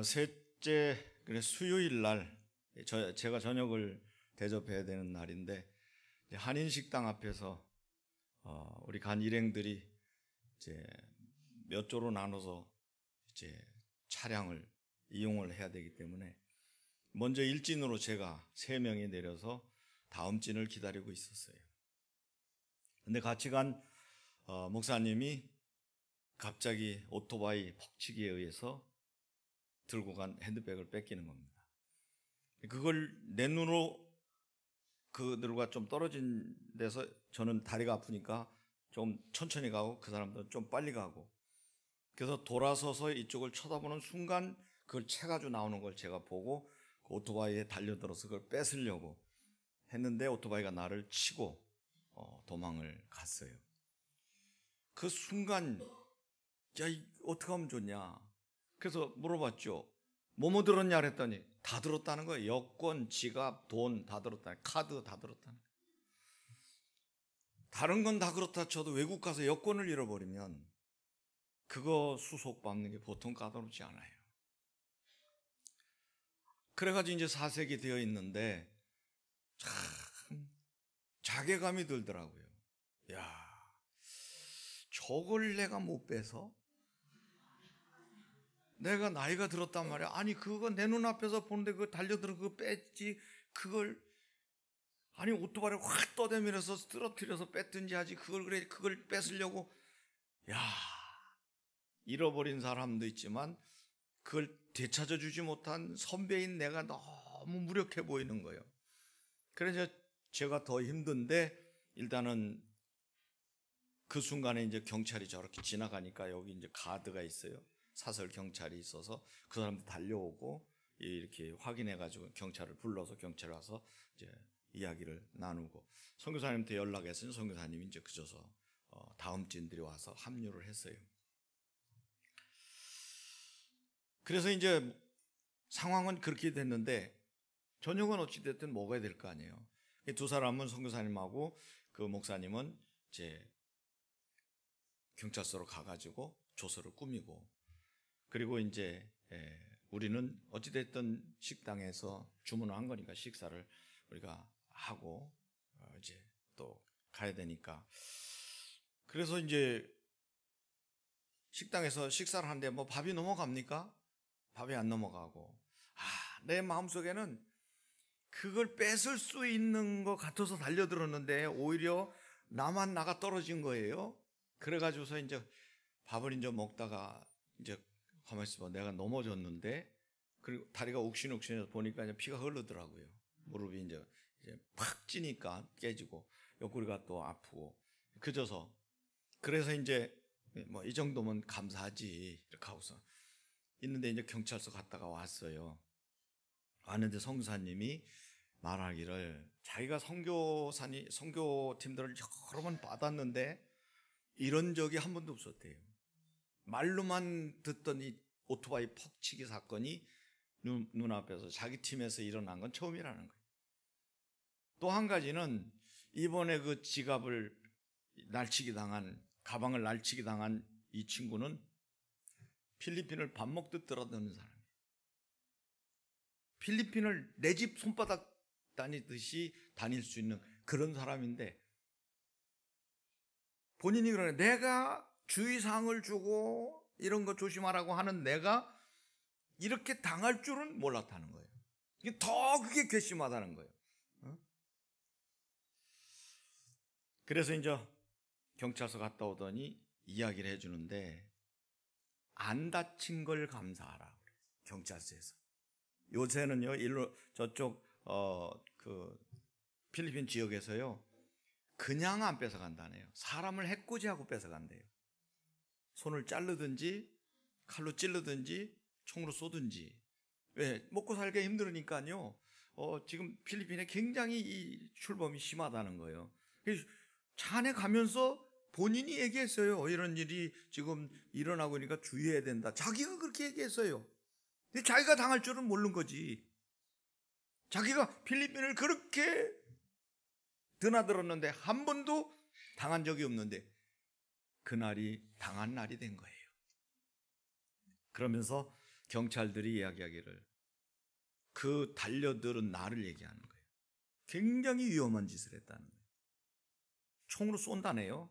셋째 수요일 날 제가 저녁을 대접해야 되는 날인데 한인식당 앞에서 우리 간 일행들이 이제 몇 조로 나눠서 이제 차량을 이용을 해야 되기 때문에 먼저 일진으로 제가 3명이 내려서 다음 진을 기다리고 있었어요. 근데 같이 간 목사님이 갑자기 오토바이 폭치기에 의해서 들고 간 핸드백을 뺏기는 겁니다. 그걸 내 눈으로 그들과 좀 떨어진 데서 저는 다리가 아프니까 좀 천천히 가고 그 사람들은 좀 빨리 가고, 그래서 돌아서서 이쪽을 쳐다보는 순간 그걸 채가지고 나오는 걸 제가 보고 그 오토바이에 달려들어서 그걸 뺏으려고 했는데 오토바이가 나를 치고 도망을 갔어요. 그 순간 야, 어떻게 하면 좋냐. 그래서 물어봤죠. 뭐뭐 들었냐 그랬더니 다 들었다는 거예요. 여권, 지갑, 돈 다 들었다는 거예요. 카드 다 들었다는 거예요. 다른 건 다 그렇다 쳐도 외국 가서 여권을 잃어버리면 그거 수속받는 게 보통 까다롭지 않아요. 그래가지고 이제 사색이 되어 있는데 참 자괴감이 들더라고요. 야, 저걸 내가 못 빼서? 내가 나이가 들었단 말이야. 아니 그거 내 눈앞에서 보는데 그거 달려들어 그거 뺐지. 그걸 아니 오토바이를 확 떠대밀어서 쓰러뜨려서 뺐든지 하지. 그걸 뺏으려고. 야, 잃어버린 사람도 있지만 그걸 되찾아주지 못한 선배인 내가 너무 무력해 보이는 거예요. 그래서 제가 더 힘든데 일단은 그 순간에 이제 경찰이 저렇게 지나가니까 여기 이제 가드가 있어요. 사설 경찰이 있어서 그 사람도 달려오고 이렇게 확인해가지고 경찰을 불러서 경찰 와서 이제 이야기를 나누고 선교사님한테 연락했으니 선교사님이 이제 그저서 다음 진들이 와서 합류를 했어요. 그래서 이제 상황은 그렇게 됐는데 저녁은 어찌됐든 먹어야 될 거 아니에요. 두 사람은 선교사님하고 그 목사님은 이제 경찰서로 가가지고 조서를 꾸미고, 그리고 이제 우리는 어찌됐든 식당에서 주문을 한 거니까 식사를 우리가 하고 이제 또 가야 되니까, 그래서 이제 식당에서 식사를 하는데 뭐 밥이 넘어갑니까? 밥이 안 넘어가고, 내 마음속에는 그걸 뺏을 수 있는 것 같아서 달려들었는데 오히려 나만 나가 떨어진 거예요. 그래가지고서 이제 밥을 이제 먹다가 이제 가만히 있어봐, 내가 넘어졌는데, 그리고 다리가 욱신욱신해서 보니까 이제 피가 흐르더라고요. 무릎이 이제 팍 찌니까 깨지고 옆구리가 또 아프고 그저서, 그래서 이제 뭐 이 정도면 감사하지 이렇게 하고서 있는데 이제 경찰서 갔다가 왔어요. 왔는데 선교사님이 말하기를 자기가 선교팀들을 여러 번 받았는데 이런 적이 한 번도 없었대요. 말로만 듣던 이 오토바이 폭치기 사건이 눈앞에서 자기 팀에서 일어난 건 처음이라는 거예요. 또 한 가지는 이번에 그 지갑을 가방을 날치기 당한 이 친구는 필리핀을 밥 먹듯 들어다니는 사람이에요. 필리핀을 내 집 손바닥 다니듯이 다닐 수 있는 그런 사람인데, 본인이 그러네. 내가 주의사항을 주고 이런 거 조심하라고 하는 내가 이렇게 당할 줄은 몰랐다는 거예요. 이게 더 그게 괘씸하다는 거예요. 그래서 이제 경찰서 갔다 오더니 이야기를 해주는데 안 다친 걸 감사하라. 경찰서에서. 요새는요, 저쪽 그 필리핀 지역에서요, 그냥 안 뺏어간다네요. 사람을 해코지하고 뺏어간대요. 손을 자르든지 칼로 찔르든지 총으로 쏘든지. 왜? 먹고 살기 힘들으니까요. 지금 필리핀에 굉장히 이 출범이 심하다는 거예요. 차 안에 가면서 본인이 얘기했어요. 이런 일이 지금 일어나고 있으니까 주의해야 된다. 자기가 그렇게 얘기했어요. 근데 자기가 당할 줄은 모르는 거지. 자기가 필리핀을 그렇게 드나들었는데 한 번도 당한 적이 없는데 그날이 당한 날이 된 거예요. 그러면서 경찰들이 이야기하기를 그 달려들은 나를 얘기하는 거예요. 굉장히 위험한 짓을 했다는 거예요. 총으로 쏜다네요.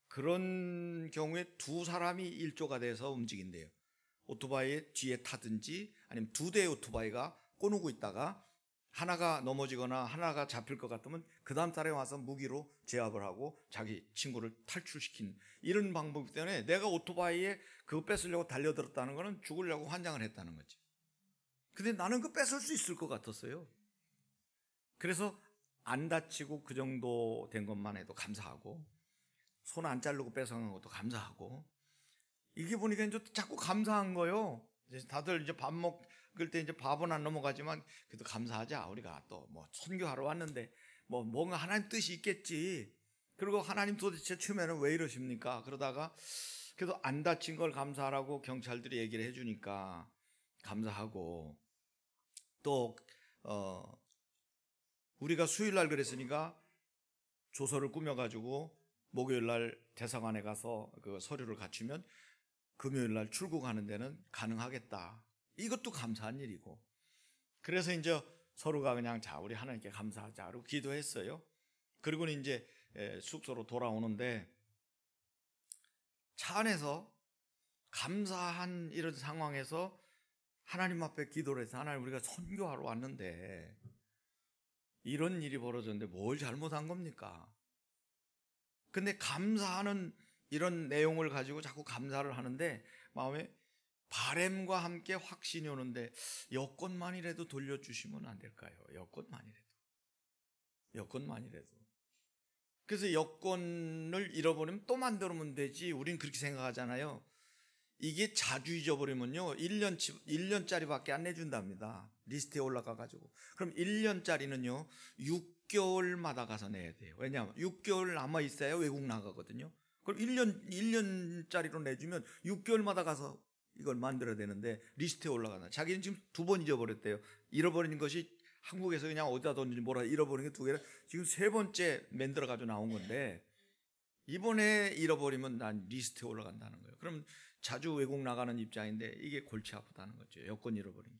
그런 경우에 두 사람이 일조가 돼서 움직인대요. 오토바이에 뒤에 타든지 아니면 두 대의 오토바이가 꼬누고 있다가 하나가 넘어지거나 하나가 잡힐 것 같으면 그 다음 사람이 와서 무기로 제압을 하고 자기 친구를 탈출시킨 이런 방법 때문에 내가 오토바이에 그거 뺏으려고 달려들었다는 거는 죽으려고 환장을 했다는 거지. 근데 나는 그거 뺏을 수 있을 것 같았어요. 그래서 안 다치고 그 정도 된 것만 해도 감사하고 손 안 자르고 뺏어간 것도 감사하고 이게 보니까 이제 자꾸 감사한 거예요. 이제 다들 이제 밥 먹을 때 이제 밥은 안 넘어가지만 그래도 감사하자. 우리가 또 뭐 선교하러 왔는데 뭐 뭔가 하나님 뜻이 있겠지. 그리고 하나님 도대체 처음에는 왜 이러십니까? 그러다가 그래도 안 다친 걸 감사하라고 경찰들이 얘기를 해주니까 감사하고 또 우리가 수요일 날 그랬으니까 조서를 꾸며가지고 목요일 날 대사관에 가서 그 서류를 갖추면 금요일 날 출국하는 데는 가능하겠다. 이것도 감사한 일이고. 그래서 이제 서로가 그냥 자 우리 하나님께 감사하자 그리고 기도했어요. 그리고는 이제 숙소로 돌아오는데 차 안에서 감사한 이런 상황에서 하나님 앞에 기도를 해서 하나님 우리가 선교하러 왔는데 이런 일이 벌어졌는데 뭘 잘못한 겁니까? 근데 감사하는 이런 내용을 가지고 자꾸 감사를 하는데 마음에 바램과 함께 확신이 오는데 여권만이라도 돌려주시면 안 될까요? 여권만이라도. 그래서 여권을 잃어버리면 또 만들면 되지. 우린 그렇게 생각하잖아요. 이게 자주 잊어버리면요 1년짜리밖에 안 내준답니다. 리스트에 올라가가지고. 그럼 1년짜리는요 6개월마다 가서 내야 돼요. 왜냐하면 6개월 남아있어야 외국 나가거든요. 그럼 1년짜리로 내주면 6개월마다 가서 이걸 만들어야 되는데 리스트에 올라가나. 자기는 지금 2번 잊어버렸대요. 잃어버린 것이 한국에서 그냥 어디다 던지지 뭐라 잃어버린 게 2개라 지금 3번째 만들어가지고 나온 건데 이번에 잃어버리면 난 리스트에 올라간다는 거예요. 그럼 자주 외국 나가는 입장인데 이게 골치 아프다는 거죠. 여권 잃어버린 게.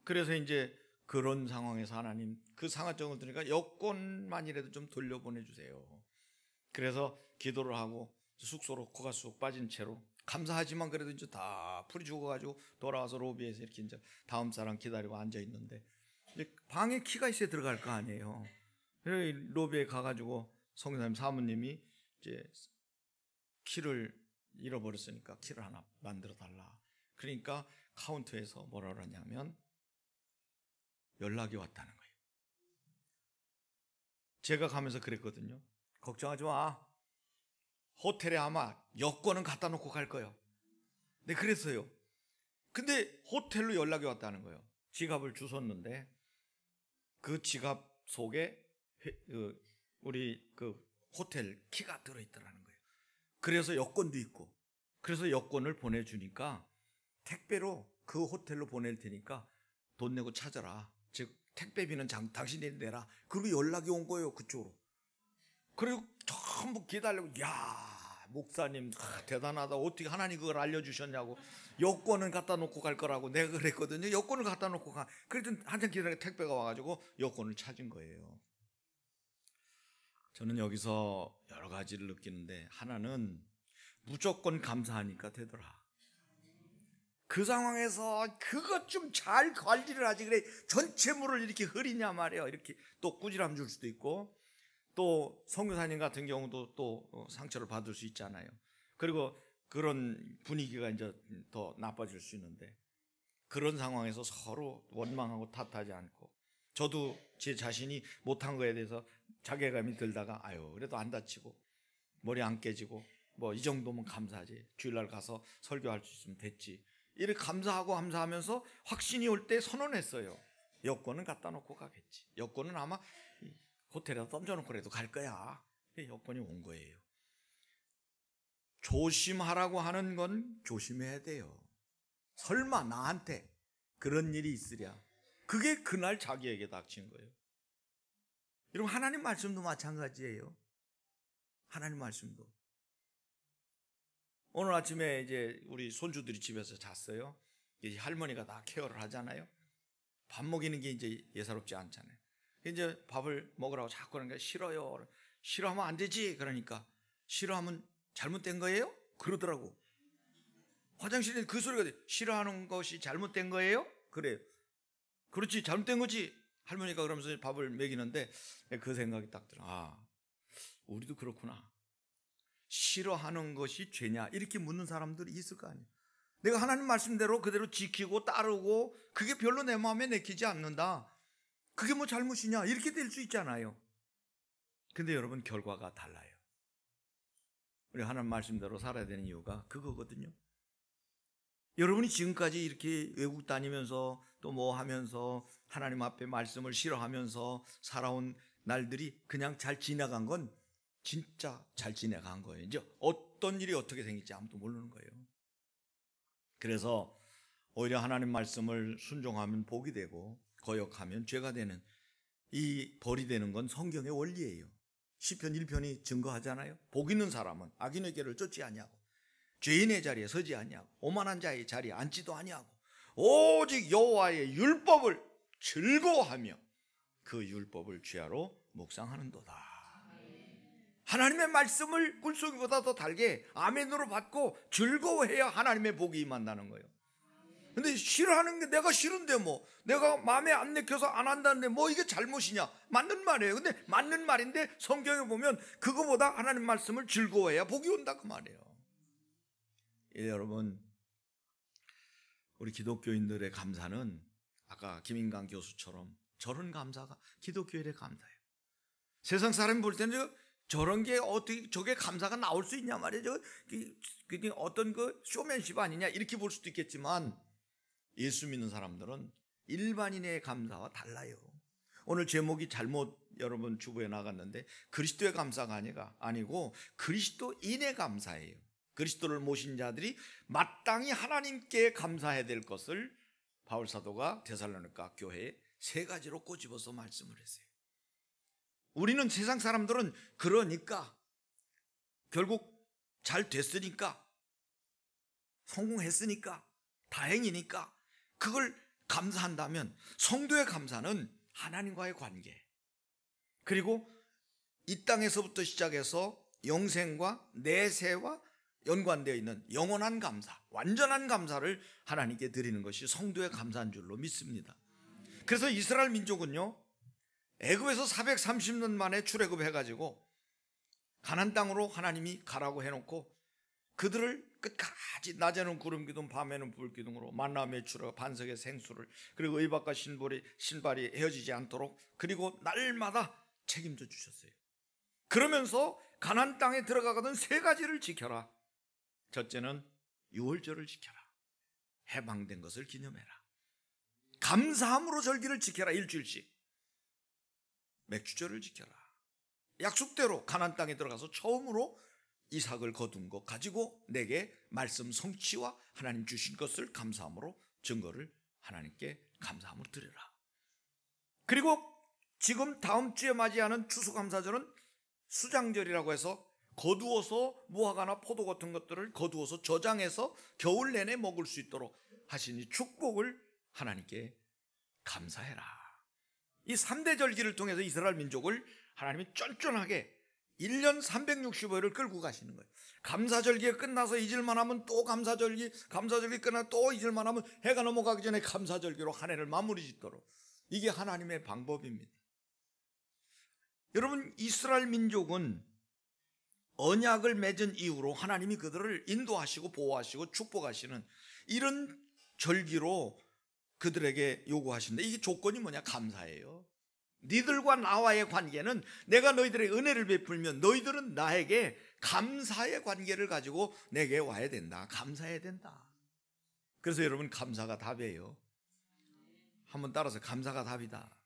그래서 이제 그런 상황에서 하나님 그 상하증을 들으니까 여권만이라도 좀 돌려보내주세요. 그래서 기도를 하고 숙소로 코가 쑥 빠진 채로 감사하지만 그래도 이제 다 풀이 죽어가지고 돌아와서 로비에서 이렇게 이제 다음 사람 기다리고 앉아 있는데 이제 방에 키가 있어야 들어갈 거 아니에요. 그래서 로비에 가가지고 성교사님 사모님이 이제 키를 잃어버렸으니까 키를 하나 만들어 달라. 그러니까 카운터에서 뭐라 그러냐면 연락이 왔다는 거예요. 제가 가면서 그랬거든요. 걱정하지 마. 호텔에 아마 여권은 갖다 놓고 갈 거예요. 네, 그랬어요. 근데 호텔로 연락이 왔다는 거예요. 지갑을 주웠는데 그 지갑 속에 우리 그 호텔 키가 들어있더라는 거예요. 그래서 여권도 있고 그래서 여권을 보내주니까 택배로 그 호텔로 보낼 테니까 돈 내고 찾아라. 즉 택배비는 당신이 내라. 그리고 연락이 온 거예요. 그쪽으로. 그리고 전부 기다리고 야 목사님 대단하다. 어떻게 하나님 그걸 알려주셨냐고. 여권은 갖다 놓고 갈 거라고 내가 그랬거든요. 여권을 갖다 놓고 가. 그래도 한참 기다리고 택배가 와가지고 여권을 찾은 거예요. 저는 여기서 여러 가지를 느끼는데 하나는 무조건 감사하니까 되더라. 그 상황에서 그것 좀 잘 관리를 하지. 그래 전체 물을 이렇게 흐리냐 말이에요. 이렇게 또 꾸지람 줄 수도 있고 또 선교사님 같은 경우도 또 상처를 받을 수 있잖아요. 그리고 그런 분위기가 이제 더 나빠질 수 있는데 그런 상황에서 서로 원망하고 탓하지 않고 저도 제 자신이 못한 거에 대해서 자괴감이 들다가 아유 그래도 안 다치고 머리 안 깨지고 뭐 이 정도면 감사하지. 주일날 가서 설교할 수 있으면 됐지. 이렇게 감사하면서 확신이 올 때 선언했어요. 여권은 갖다 놓고 가겠지. 여권은 아마 호텔에다 던져놓고라도 갈 거야. 여권이 온 거예요. 조심하라고 하는 건 조심해야 돼요. 설마 나한테 그런 일이 있으랴. 그게 그날 자기에게 닥친 거예요. 여러분 하나님 말씀도 마찬가지예요. 하나님 말씀도. 오늘 아침에 이제 우리 손주들이 집에서 잤어요. 이 할머니가 다 케어를 하잖아요. 밥 먹이는 게 이제 예사롭지 않잖아요. 이제 밥을 먹으라고 자꾸 그러니까 싫어요. 싫어하면 안 되지. 그러니까 싫어하면 잘못된 거예요? 그러더라고. 화장실에 그 소리가 돼. 싫어하는 것이 잘못된 거예요? 그래요. 그렇지, 잘못된 거지. 할머니가 그러면서 밥을 먹이는데 그 생각이 딱 들어. 아, 우리도 그렇구나. 싫어하는 것이 죄냐? 이렇게 묻는 사람들이 있을 거 아니에요. 내가 하나님 말씀대로 그대로 지키고 따르고 그게 별로 내 마음에 내키지 않는다. 그게 뭐 잘못이냐? 이렇게 될 수 있잖아요. 근데 여러분, 결과가 달라요. 우리 하나님 말씀대로 살아야 되는 이유가 그거거든요. 여러분이 지금까지 이렇게 외국 다니면서 또 뭐 하면서 하나님 앞에 말씀을 싫어하면서 살아온 날들이 그냥 잘 지나간 건 진짜 잘 지나간 거예요. 이제 어떤 일이 어떻게 생길지 아무도 모르는 거예요. 그래서 오히려 하나님 말씀을 순종하면 복이 되고 거역하면 죄가 되는, 이 벌이 되는 건 성경의 원리예요. 시편 1편이 증거하잖아요. 복 있는 사람은 악인의 길을 쫓지 아니하고 죄인의 자리에 서지 아니하고 오만한 자의 자리에 앉지도 아니하고 오직 여호와의 율법을 즐거워하며 그 율법을 주야로 묵상하는도다. 하나님의 말씀을 꿀송이보다 더 달게 아멘으로 받고 즐거워해야 하나님의 복이 임한다는 거예요. 근데 싫어하는 게 내가 싫은데 뭐 내가 마음에 안 내켜서 안 한다는데 뭐 이게 잘못이냐? 맞는 말이에요. 근데 맞는 말인데 성경에 보면 그거보다 하나님 말씀을 즐거워해야 복이 온다 그 말이에요. 예, 여러분, 우리 기독교인들의 감사는 아까 김인강 교수처럼 저런 감사가 기독교인의 감사예요. 세상 사람이 볼 때는 저런 게 어떻게 저게 감사가 나올 수 있냐 말이에요. 어떤 그 쇼맨십 아니냐 이렇게 볼 수도 있겠지만 예수 믿는 사람들은 일반인의 감사와 달라요. 오늘 제목이 잘못 여러분 주부에 나갔는데 그리스도의 감사가 아니고 그리스도인의 감사예요. 그리스도를 모신 자들이 마땅히 하나님께 감사해야 될 것을 바울 사도가 데살로니가 교회에 세 가지로 꼬집어서 말씀을 했어요. 우리는 세상 사람들은 그러니까 결국 잘 됐으니까 성공했으니까 다행이니까 그걸 감사한다면 성도의 감사는 하나님과의 관계, 그리고 이 땅에서부터 시작해서 영생과 내세와 연관되어 있는 영원한 감사, 완전한 감사를 하나님께 드리는 것이 성도의 감사인 줄로 믿습니다. 그래서 이스라엘 민족은요, 애굽에서 430년 만에 출애굽해가지고 가나안 땅으로 하나님이 가라고 해놓고 그들을 끝까지 낮에는 구름 기둥 밤에는 불 기둥으로 만나 메추러 반석의 생수를, 그리고 의복과 신발이 헤어지지 않도록 그리고 날마다 책임져 주셨어요. 그러면서 가나안 땅에 들어가거든 세 가지를 지켜라. 첫째는 유월절을 지켜라. 해방된 것을 기념해라. 감사함으로 절기를 지켜라. 일주일씩. 맥주절을 지켜라. 약속대로 가나안 땅에 들어가서 처음으로 이삭을 거둔 것 가지고 내게 말씀 성취와 하나님 주신 것을 감사함으로 증거를 하나님께 감사함으로 드려라. 그리고 지금 다음 주에 맞이하는 추수감사절은 수장절이라고 해서 거두어서 무화과나 포도 같은 것들을 거두어서 저장해서 겨울 내내 먹을 수 있도록 하시니 축복을 하나님께 감사해라. 이 3대 절기를 통해서 이스라엘 민족을 하나님이 쫀쫀하게 1년 365일을 끌고 가시는 거예요. 감사절기가 끝나서 잊을만 하면 또 감사절기 끝나서 또 잊을만 하면 해가 넘어가기 전에 감사절기로 한 해를 마무리 짓도록. 이게 하나님의 방법입니다. 여러분, 이스라엘 민족은 언약을 맺은 이후로 하나님이 그들을 인도하시고 보호하시고 축복하시는 이런 절기로 그들에게 요구하시는데, 이게 조건이 뭐냐? 감사예요. 너희들과 나와의 관계는 내가 너희들의 은혜를 베풀면 너희들은 나에게 감사의 관계를 가지고 내게 와야 된다. 감사해야 된다. 그래서 여러분, 감사가 답이에요. 한번 따라서 감사가 답이다.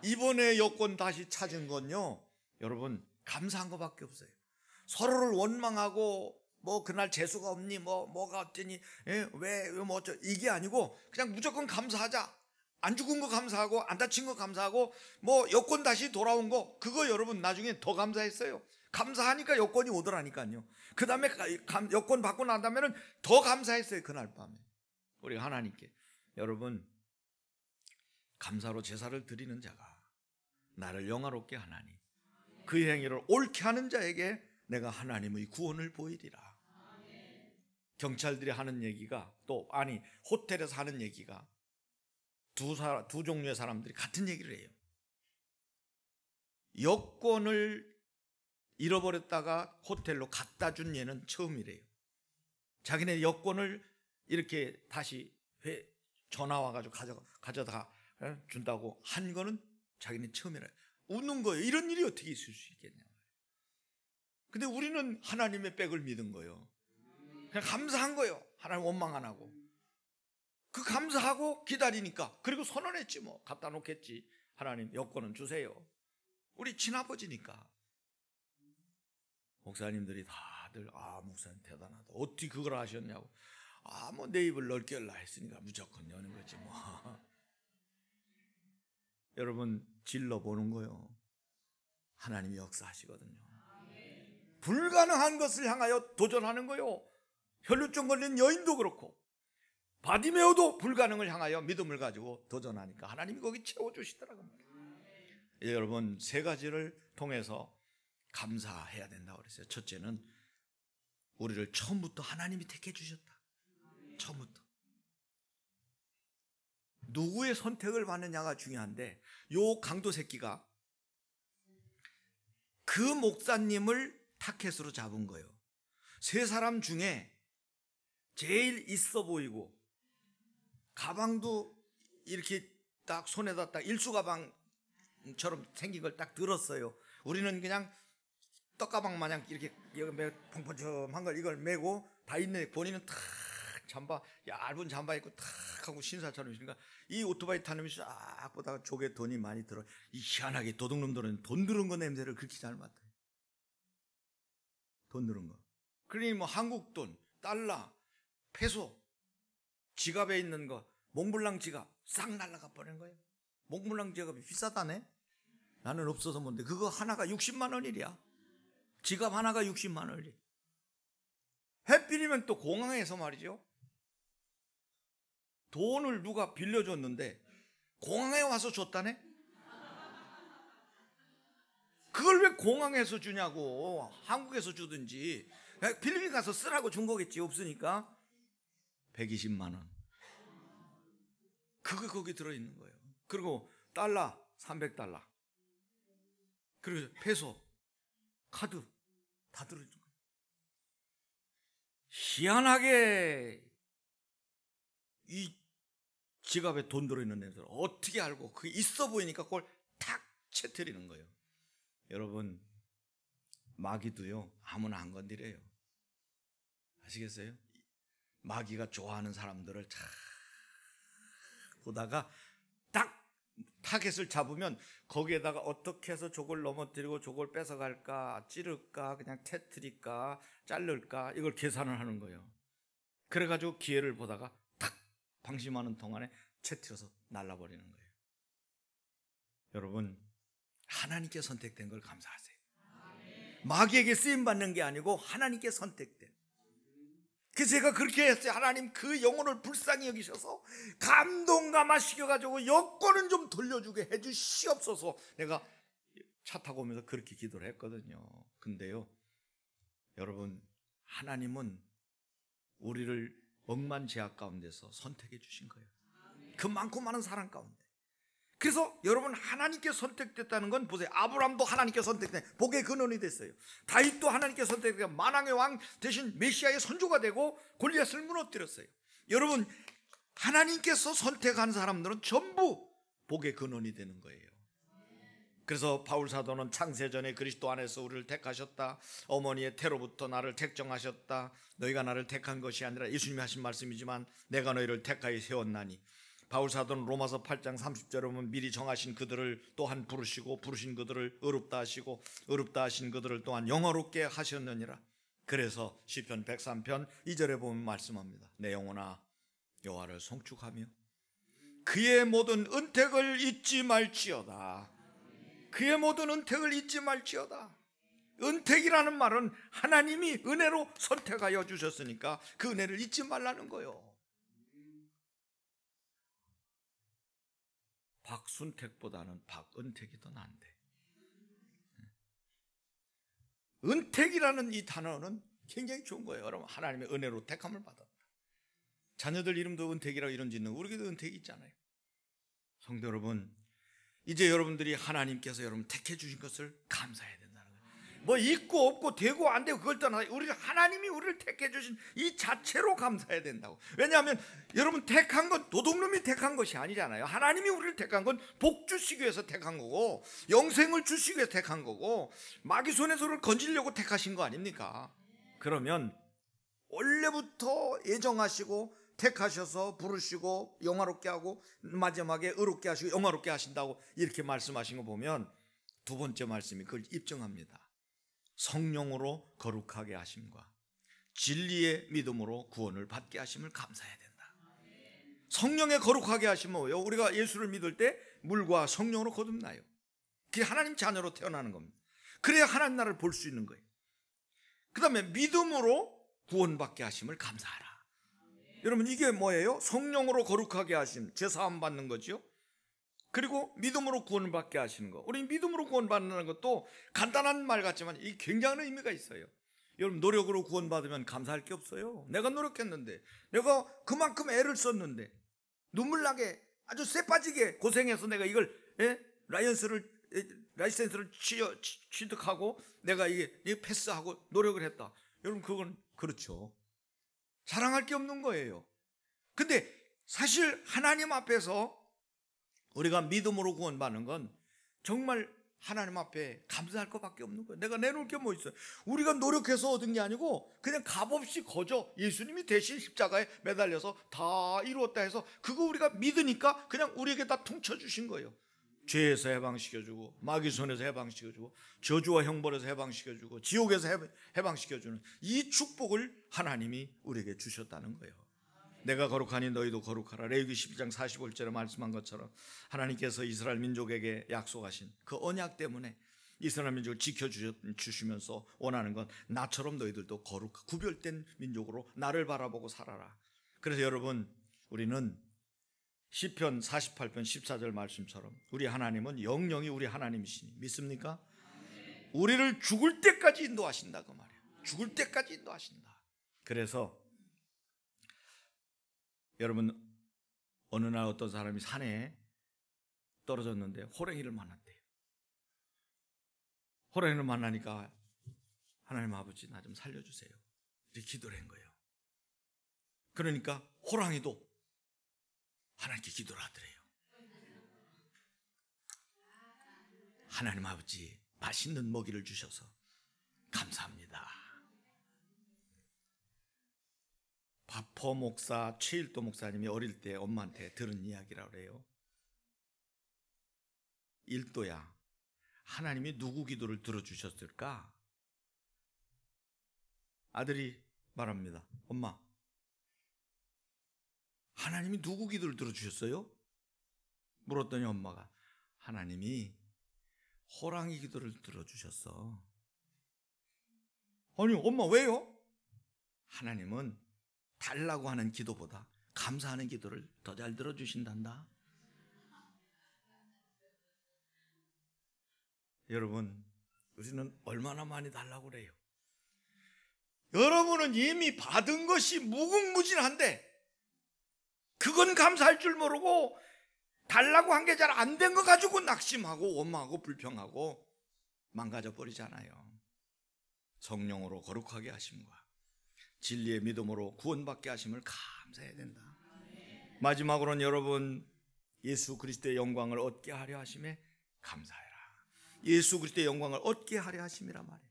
이번에 여권 다시 찾은 건요, 여러분, 감사한 것밖에 없어요. 서로를 원망하고 뭐 그날 재수가 없니 뭐가 어쩌니 왜 뭐 어쩌, 이게 아니고 그냥 무조건 감사하자. 안 죽은 거 감사하고 안 다친 거 감사하고 뭐 여권 다시 돌아온 거, 그거 여러분 나중에 더 감사했어요. 감사하니까 여권이 오더라니까요. 그 다음에 여권 받고 난 다음에는 더 감사했어요. 그날 밤에 우리가 하나님께. 여러분, 감사로 제사를 드리는 자가 나를 영화롭게 하나니 그 행위를 옳게 하는 자에게 내가 하나님의 구원을 보이리라. 경찰들이 하는 얘기가 또 아니 호텔에서 하는 얘기가 두 종류의 사람들이 같은 얘기를 해요. 여권을 잃어버렸다가 호텔로 갖다 준 얘는 처음이래요. 자기네 여권을 이렇게 다시 전화 와가지고 가져다 준다고 한 거는 자기네 처음이래요. 웃는 거예요. 이런 일이 어떻게 있을 수 있겠냐. 근데 우리는 하나님의 백을 믿은 거예요. 그냥 감사한 거예요. 하나님 원망 안 하고. 그 감사하고 기다리니까. 그리고 선언했지 뭐. 갖다 놓겠지. 하나님 여권은 주세요. 우리 친아버지니까. 목사님들이 다들 목사님 대단하다. 어떻게 그걸 하셨냐고. 뭐 내 입을 넓게 열라 했으니까 무조건 여는 거지 뭐. 여러분 질러보는 거예요. 하나님이 역사하시거든요. 불가능한 것을 향하여 도전하는 거예요. 혈루증 걸린 여인도 그렇고 바디메오도 불가능을 향하여 믿음을 가지고 도전하니까 하나님이 거기 채워주시더라고요. 여러분 세 가지를 통해서 감사해야 된다고 그랬어요. 첫째는 우리를 처음부터 하나님이 택해 주셨다. 처음부터. 누구의 선택을 받느냐가 중요한데 요 강도 새끼가 그 목사님을 타켓으로 잡은 거예요. 세 사람 중에 제일 있어 보이고 가방도 이렇게 딱 손에다 딱 일수가방처럼 생긴 걸 딱 들었어요. 우리는 그냥 떡가방 마냥 이렇게 펑펑점한 걸 이걸 메고 다 있네. 본인은 탁 잠바 얇은 잠바 입고 탁 하고 신사처럼 있으니까 이 오토바이 타는 놈이 싹 보다가 조개 돈이 많이 들어. 이 희한하게 도둑놈들은 돈 들은 거 냄새를 그렇게 잘 맡아요. 돈 들은 거. 그러니 뭐 한국 돈, 달러, 페소, 지갑에 있는 거, 몽블랑 지갑 싹 날라가 버리는 거예요. 몽블랑 지갑이 비싸다네. 나는 없어서 뭔데 그거 하나가 60만 원이랴. 지갑 하나가 60만 원이래. 해필이면 또 공항에서 말이죠. 돈을 누가 빌려줬는데 공항에 와서 줬다네. 그걸 왜 공항에서 주냐고. 한국에서 주든지. 필리핀 가서 쓰라고 준 거겠지. 없으니까 120만 원. 그거 거기 들어있는 거예요. 그리고 달러 300달러. 그리고 페소, 카드 다 들어있는 거예요. 희한하게 이 지갑에 돈 들어있는 애들 어떻게 알고 그게 있어 보이니까 그걸 탁 채트리는 거예요. 여러분 마귀도요 아무나 안 건드려요. 아시겠어요? 마귀가 좋아하는 사람들을 쫙 보다가 딱 타겟을 잡으면 거기에다가 어떻게 해서 저걸 넘어뜨리고 저걸 뺏어갈까, 찌를까, 그냥 터뜨릴까, 자를까 이걸 계산을 하는 거예요. 그래가지고 기회를 보다가 탁 방심하는 동안에 채트려서 날라버리는 거예요. 여러분 하나님께 선택된 걸 감사하세요. 마귀에게 쓰임받는 게 아니고 하나님께 선택된. 그래서 제가 그렇게 했어요. 하나님 그 영혼을 불쌍히 여기셔서 감동감화 시켜가지고 여권은 좀 돌려주게 해주시옵소서. 내가 차 타고 오면서 그렇게 기도를 했거든요. 근데요 여러분 하나님은 우리를 억만 제약 가운데서 선택해 주신 거예요. 그 많고 많은 사랑 가운데. 그래서 여러분 하나님께 선택됐다는 건 보세요. 아브라함도 하나님께 선택된 복의 근원이 됐어요. 다윗도 하나님께 선택된 만왕의 왕 대신 메시아의 선조가 되고 골리앗을 무너뜨렸어요. 여러분 하나님께서 선택한 사람들은 전부 복의 근원이 되는 거예요. 그래서 바울 사도는 창세전에 그리스도 안에서 우리를 택하셨다. 어머니의 태로부터 나를 택정하셨다. 너희가 나를 택한 것이 아니라 예수님이 하신 말씀이지만 내가 너희를 택하여 세웠나니. 바울 사도는 로마서 8장 30절에 보면 미리 정하신 그들을 또한 부르시고 부르신 그들을 의롭다 하시고 의롭다 하신 그들을 또한 영화롭게 하셨느니라. 그래서 시편 103편 2절에 보면 말씀합니다. 내 영혼아 여호와를 송축하며 그의 모든 은택을 잊지 말지어다. 그의 모든 은택을 잊지 말지어다. 은택이라는 말은 하나님이 은혜로 선택하여 주셨으니까 그 은혜를 잊지 말라는 거예요. 박순택보다는 박은택이 더 난데. 은택이라는 이 단어는 굉장히 좋은 거예요. 여러분, 하나님의 은혜로 택함을 받았다. 자녀들 이름도 은택이라고 이름 짓는, 우리에게도 은택이 있잖아요. 성도 여러분, 이제 여러분들이 하나님께서 여러분 택해 주신 것을 감사해야 된다는 거예요. 뭐 있고 없고 되고 안 되고 그걸 떠나 우리가 하나님이 우리를 택해 주신 이 자체로 감사해야 된다고. 왜냐하면 여러분 택한 건 도둑놈이 택한 것이 아니잖아요. 하나님이 우리를 택한 건 복 주시기 위해서 택한 거고, 영생을 주시기 위해서 택한 거고, 마귀 손에서 우리를 건지려고 택하신 거 아닙니까? 그러면 원래부터 예정하시고 택하셔서 부르시고 영화롭게 하고 마지막에 의롭게 하시고 영화롭게 하신다고 이렇게 말씀하신 거 보면 두 번째 말씀이 그걸 입증합니다. 성령으로 거룩하게 하심과 진리의 믿음으로 구원을 받게 하심을 감사해야 된다. 성령의 거룩하게 하심은 뭐예요? 우리가 예수를 믿을 때 물과 성령으로 거듭나요. 그게 하나님 자녀로 태어나는 겁니다. 그래야 하나님 나라를 볼 수 있는 거예요. 그 다음에 믿음으로 구원받게 하심을 감사하라. 여러분, 이게 뭐예요? 성령으로 거룩하게 하심, 제사함 받는 거죠. 그리고 믿음으로 구원을 받게 하시는 거. 우리 믿음으로 구원받는 것도 간단한 말 같지만 이 굉장한 의미가 있어요. 여러분, 노력으로 구원받으면 감사할 게 없어요. 내가 노력했는데, 내가 그만큼 애를 썼는데, 눈물 나게 아주 쇠 빠지게 고생해서 내가 이걸 라이센스를 취득하고 내가 이게 패스하고 노력을 했다. 여러분, 그건 그렇죠. 자랑할 게 없는 거예요. 근데 사실 하나님 앞에서 우리가 믿음으로 구원받는 건 정말 하나님 앞에 감사할 것밖에 없는 거예요. 내가 내놓을 게 뭐 있어요? 우리가 노력해서 얻은 게 아니고 그냥 값없이 거저 예수님이 대신 십자가에 매달려서 다 이루었다 해서 그거 우리가 믿으니까 그냥 우리에게 다 퉁쳐주신 거예요. 죄에서 해방시켜주고, 마귀 손에서 해방시켜주고, 저주와 형벌에서 해방시켜주고, 지옥에서 해방시켜주는 이 축복을 하나님이 우리에게 주셨다는 거예요. 내가 거룩하니 너희도 거룩하라. 레위기 12장 45절에 말씀한 것처럼 하나님께서 이스라엘 민족에게 약속하신 그 언약 때문에 이스라엘 민족을 지켜주시면서 원하는 건 나처럼 너희들도 구별된 민족으로 나를 바라보고 살아라. 그래서 여러분, 우리는 시편 48편 14절 말씀처럼 우리 하나님은 영영이 우리 하나님이시니 믿습니까? 우리를 죽을 때까지 인도하신다 그 말이에요. 죽을 때까지 인도하신다. 그래서 여러분, 어느 날 어떤 사람이 산에 떨어졌는데 호랭이를 만났대요. 호랭이를 만나니까 하나님 아버지 나 좀 살려주세요. 이렇게 기도를 한 거예요. 그러니까 호랑이도 하나님께 기도를 하더래요. 하나님 아버지 맛있는 먹이를 주셔서 감사합니다. 바포 목사, 최일도 목사님이 어릴 때 엄마한테 들은 이야기라고 해요. 일도야, 하나님이 누구 기도를 들어주셨을까? 아들이 말합니다. 엄마, 하나님이 누구 기도를 들어주셨어요? 물었더니 엄마가 하나님이 호랑이 기도를 들어주셨어. 아니 엄마 왜요? 하나님은 달라고 하는 기도보다 감사하는 기도를 더 잘 들어주신단다. 여러분, 우리는 얼마나 많이 달라고 그래요. 여러분은 이미 받은 것이 무궁무진한데 그건 감사할 줄 모르고 달라고 한 게 잘 안 된 거 가지고 낙심하고 원망하고 불평하고 망가져 버리잖아요. 성령으로 거룩하게 하심과 진리의 믿음으로 구원받게 하심을 감사해야 된다. 마지막으로는 여러분, 예수 그리스도의 영광을 얻게 하려 하심에 감사해라. 예수 그리스도의 영광을 얻게 하려 하심이라 말이에요.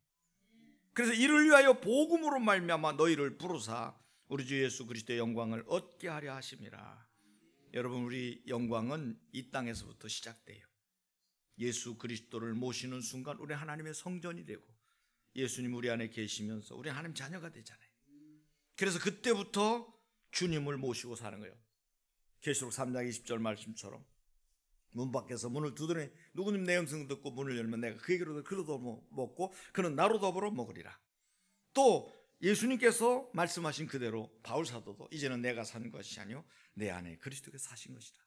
그래서 이를 위하여 복음으로 말미암아 너희를 부르사 우리 주 예수 그리스도의 영광을 얻게 하려 하심이라. 여러분, 우리 영광은 이 땅에서부터 시작돼요. 예수 그리스도를 모시는 순간 우리 하나님의 성전이 되고 예수님 우리 안에 계시면서 우리 하나님 자녀가 되잖아요. 그래서 그때부터 주님을 모시고 사는 거예요. 계시록 3장 20절 말씀처럼 문 밖에서 문을 두드리니 누구님 내 음성 듣고 문을 열면 내가 그에게로 그로도 먹고 그는 나로 더불어 먹으리라. 또 예수님께서 말씀하신 그대로 바울 사도도 이제는 내가 사는 것이 아니요 내 안에 그리스도께서 사신 것이다.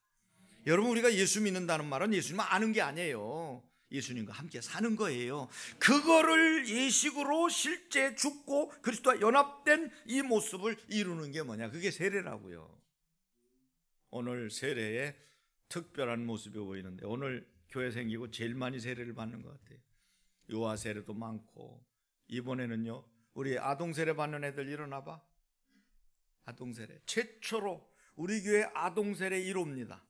여러분, 우리가 예수 믿는다는 말은 예수님을 아는 게 아니에요. 예수님과 함께 사는 거예요. 그거를 예식으로 실제 죽고 그리스도와 연합된 이 모습을 이루는 게 뭐냐? 그게 세례라고요. 오늘 세례에 특별한 모습이 보이는데, 오늘 교회 생기고 제일 많이 세례를 받는 것 같아요. 유아 세례도 많고, 이번에는요, 우리 아동 세례 받는 애들 일어나 봐. 아동 세례 최초로 우리 교회 아동 세례 1호입니다.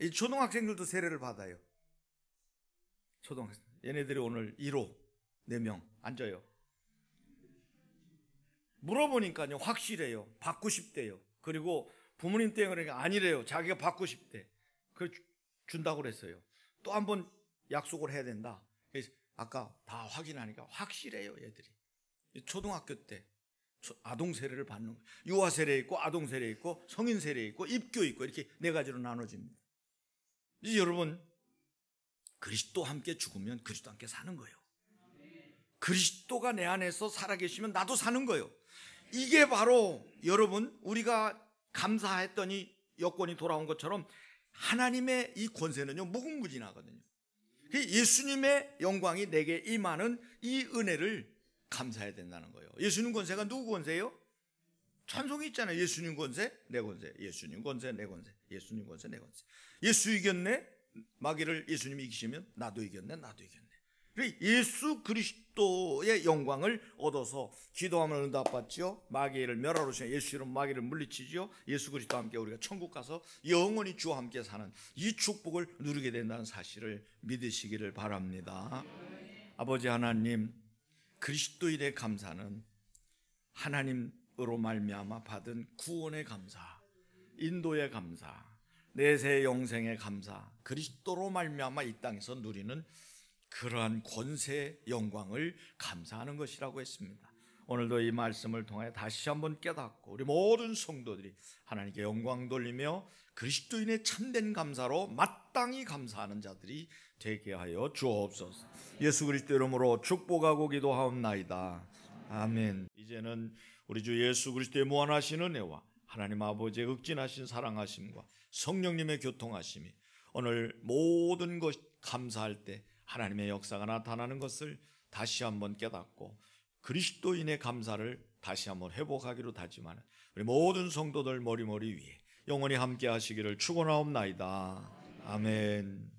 이 초등학생들도 세례를 받아요. 초등학생 얘네들이 오늘 1호 4명 앉아요. 물어보니까요, 확실해요. 받고 싶대요. 그리고 부모님 때문에 그러니까 아니래요. 자기가 받고 싶대. 그 준다고 그랬어요. 또 한 번 약속을 해야 된다. 그래서 아까 다 확인하니까 확실해요, 얘들이. 초등학교 때 아동 세례를 받는 거예요. 유아 세례 있고, 아동 세례 있고, 성인 세례 있고, 입교 있고, 이렇게 4가지로 나눠집니다. 이제 여러분, 그리스도와 함께 죽으면 그리스도와 함께 사는 거예요. 그리스도가 내 안에서 살아계시면 나도 사는 거예요. 이게 바로 여러분, 우리가 감사했더니 여건이 돌아온 것처럼 하나님의 이 권세는요, 무궁무진하거든요. 예수님의 영광이 내게 임하는 이 은혜를 감사해야 된다는 거예요. 예수님 권세가 누구 권세예요? 찬송이 있잖아요. 예수님 권세, 내 권세. 예수님 권세, 내 권세. 예수님 권세, 내 권세. 예수 이겼네. 마귀를 예수님이 이기시면 나도 이겼네, 나도 이겼네. 예수 그리스도의 영광을 얻어서 기도하면 응답받지요. 마귀를 멸하러 오신 예수 이름 마귀를 물리치지요. 예수 그리스도와 함께 우리가 천국 가서 영원히 주와 함께 사는 이 축복을 누리게 된다는 사실을 믿으시기를 바랍니다. 아버지 하나님, 그리스도인의 감사는 하나님으로 말미암아 받은 구원의 감사, 인도의 감사, 내세 영생의 감사, 그리스도로 말미암아 이 땅에서 누리는 그러한 권세 영광을 감사하는 것이라고 했습니다. 오늘도 이 말씀을 통해 다시 한번 깨닫고 우리 모든 성도들이 하나님께 영광 돌리며 그리스도인의 참된 감사로 마땅히 감사하는 자들이 되게 하여 주옵소서. 예수 그리스도 이름으로 축복하고 기도하옵나이다. 아멘. 이제는 우리 주 예수 그리스도의 무한하신 은혜와 하나님 아버지의 극진하신 사랑하심과 성령님의 교통하심이 오늘 모든 것 감사할 때 하나님의 역사가 나타나는 것을 다시 한번 깨닫고 그리스도인의 감사를 다시 한번 회복하기로 다짐하는 우리 모든 성도들 머리머리 위에 영원히 함께 하시기를 축원하옵나이다. 아멘.